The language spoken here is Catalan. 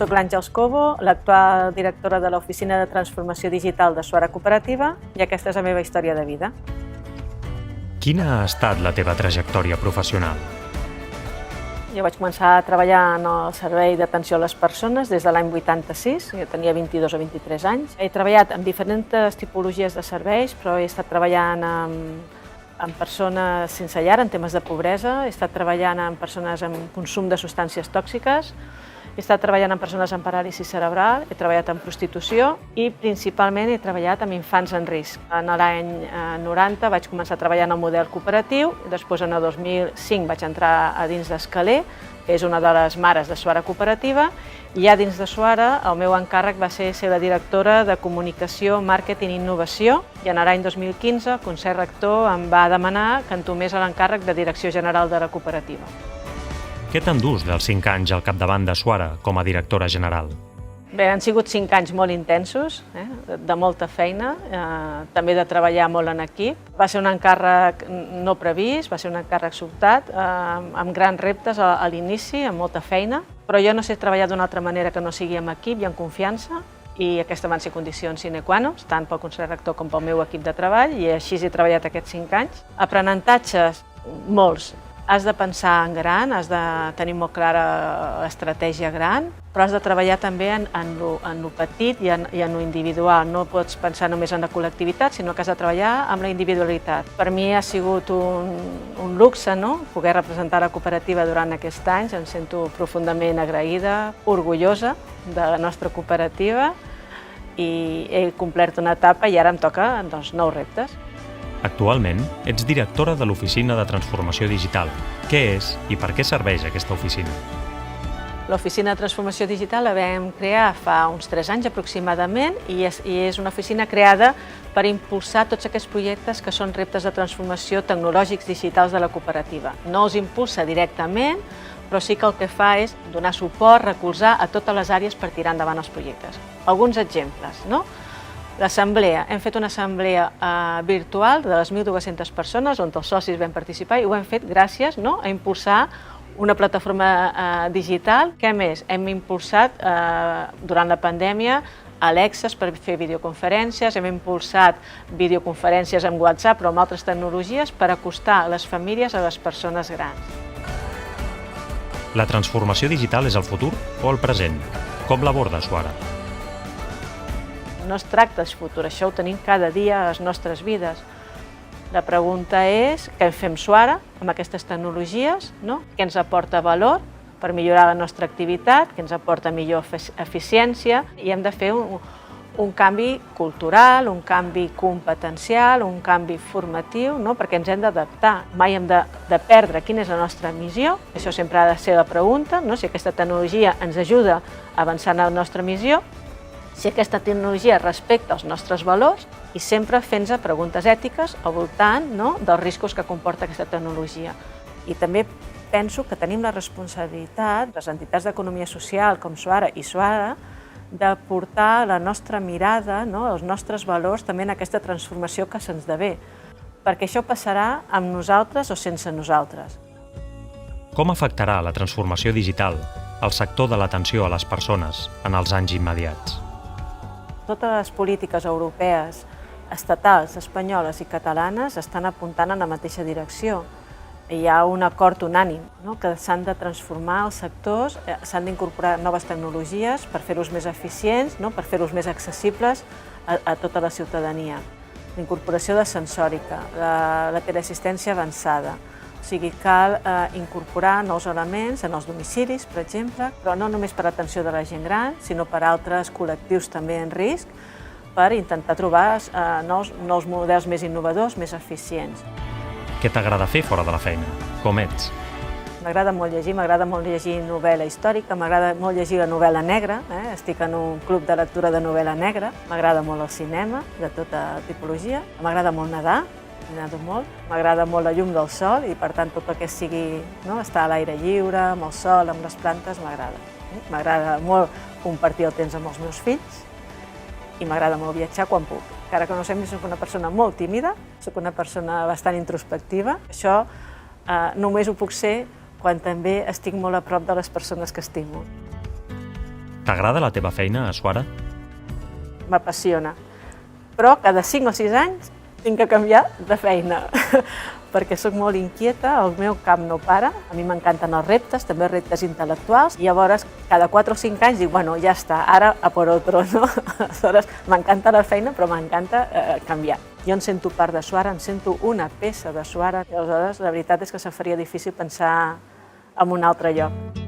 Soc l'Àngels Cobo, l'actual directora de l'Oficina de Transformació Digital de Suara Cooperativa, i aquesta és la meva història de vida. Quina ha estat la teva trajectòria professional? Jo vaig començar a treballar en el servei d'atenció a les persones des de l'any 86, jo tenia 22 o 23 anys. He treballat en diferents tipologies de serveis, però he estat treballant amb persones sense llar, en temes de pobresa, he estat treballant amb persones amb consum de substàncies tòxiques, he estat treballant amb persones amb paràlisi cerebral, he treballat en prostitució i principalment he treballat amb infants en risc. En l'any 90 vaig començar a treballar en el model cooperatiu, després en el 2005 vaig entrar a dins d'Escaler, que és una de les mares de Suara Cooperativa, i ja dins de Suara el meu encàrrec va ser la directora de Comunicació, Màrqueting i Innovació, i en l'any 2015 el Consell Rector em va demanar que entomés l'encàrrec de Direcció General de la cooperativa. Què t'endús dels 5 anys al capdavant de Suara com a directora general? Bé, han sigut 5 anys molt intensos, de molta feina, també de treballar molt en equip. Va ser un encàrrec no previst, va ser un encàrrec sobtat, amb grans reptes a l'inici, amb molta feina, però jo no sé treballar d'una altra manera que no sigui amb equip i amb confiança, i aquestes van ser condicions sine qua non, tant pel Consell Rector com pel meu equip de treball, i així he treballat aquests 5 anys. Aprenentatges, molts. Has de pensar en gran, has de tenir molt clara l'estratègia gran, però has de treballar també en lo petit i en lo individual. No pots pensar només en la col·lectivitat, sinó que has de treballar amb la individualitat. Per mi ha sigut un luxe, no?, poder representar la cooperativa durant aquests anys. Em sento profundament agraïda, orgullosa de la nostra cooperativa, i he complert una etapa i ara em toca nous reptes. Actualment, ets directora de l'Oficina de Transformació Digital. Què és i per què serveix aquesta oficina? L'Oficina de Transformació Digital la vam crear fa uns 3 anys aproximadament i és una oficina creada per impulsar tots aquests projectes que són reptes de transformació tecnològics digitals de la cooperativa. No els impulsa directament, però sí que el que fa és donar suport, recolzar a totes les àrees per tirar endavant els projectes. Alguns exemples, no? L'assemblea. Hem fet una assemblea virtual de les 1.200 persones on els socis vam participar i ho hem fet gràcies a impulsar una plataforma digital. Què més? Hem impulsat durant la pandèmia Alexes per fer videoconferències, hem impulsat videoconferències amb WhatsApp però amb altres tecnologies per acostar les famílies a les persones grans. La transformació digital és el futur o el present? Com l'aborda Suara? No es tracta del futur, això ho tenim cada dia a les nostres vides. La pregunta és què fem Suara amb aquestes tecnologies, què ens aporta valor per millorar la nostra activitat, què ens aporta millor eficiència, i hem de fer un canvi cultural, un canvi competencial, un canvi formatiu, perquè ens hem d'adaptar. Mai hem de perdre quina és la nostra missió, això sempre ha de ser la pregunta, si aquesta tecnologia ens ajuda a avançar en la nostra missió, si aquesta tecnologia respecta els nostres valors i sempre fent-nos preguntes ètiques al voltant dels riscos que comporta aquesta tecnologia. I també penso que tenim la responsabilitat, les entitats d'economia social com Suara i Suara, de portar la nostra mirada, els nostres valors també en aquesta transformació que se'ns ve, perquè això passarà amb nosaltres o sense nosaltres. Com afectarà la transformació digital al sector de l'atenció a les persones en els anys immediats? Totes les polítiques europees, estatals, espanyoles i catalanes estan apuntant en la mateixa direcció. Hi ha un acord unànim que s'han de transformar els sectors, s'han d'incorporar noves tecnologies per fer-los més eficients, per fer-los més accessibles a tota la ciutadania. La incorporació de sensòrica, la teleassistència avançada. O sigui, cal incorporar nous elements en els domicilis, per exemple, però no només per l'atenció de la gent gran, sinó per altres col·lectius també en risc, per intentar trobar nous models més innovadors, més eficients. Què t'agrada fer fora de la feina? Com ets? M'agrada molt llegir novel·la històrica, m'agrada molt llegir la novel·la negra, estic en un club de lectura de novel·la negra, m'agrada molt el cinema, de tota tipologia, m'agrada molt nedar, nado molt. M'agrada molt la llum del sol i, per tant, tot el que sigui estar a l'aire lliure, amb el sol, amb les plantes, m'agrada. M'agrada molt compartir el temps amb els meus fills i m'agrada molt viatjar quan puc. Encara que no sembli, soc una persona molt tímida, soc una persona bastant introspectiva. Això només ho puc ser quan també estic molt a prop de les persones que estimo. T'agrada la teva feina a Suara? M'apassiona. Però cada 5 o 6 anys tinc que canviar de feina, perquè sóc molt inquieta, el meu cap no para, a mi m'encanten els reptes, també reptes intel·lectuals, i llavors cada 4 o 5 anys dic, bueno, ja està, ara a por otro, no? Aleshores, m'encanta la feina, però m'encanta canviar. Jo em sento part de Suara, em sento una peça de Suara, i aleshores la veritat és que se'm faria difícil pensar en un altre lloc.